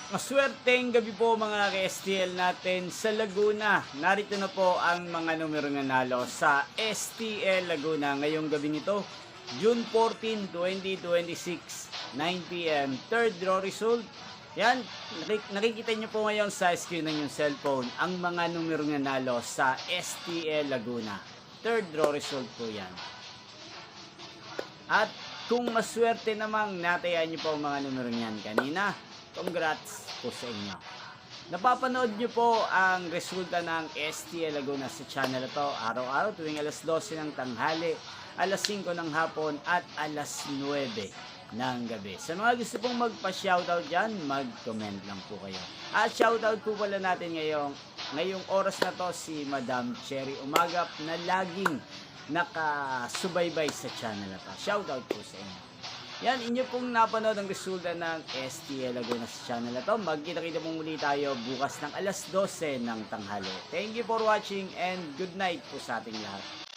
Maswerteng gabi po mga ka-STL natin sa Laguna. Narito na po ang mga numerong nanalo sa STL Laguna ngayong gabi nito, June 14, 2026, 9 p.m. Third draw result. Yan, nakikita nyo po ngayon sa screen ng yung cellphone ang mga numerong nanalo sa STL Laguna. Third draw result po yan. At kung maswerte namang natayaan nyo po ang mga numerong yan kanina, congrats po sa inyo. Napapanood nyo po ang resulta ng STL Laguna sa channel na to araw-araw tuwing alas 12 ng tanghali, alas 5 ng hapon at alas 9 ng gabi. Sa mga gusto pong magpa-shoutout dyan, mag-comment lang po kayo. At shoutout po pala natin ngayong oras na to si Madam Cherry Umagap na laging nakasubaybay sa channel na to. Shoutout po sa inyo. Yan, inyo pong napanood ang resulta ng STL Laguna sa channel na to. Magkita-kita pong muli tayo bukas ng alas 12 ng tanghali. Thank you for watching and good night po sa ating lahat.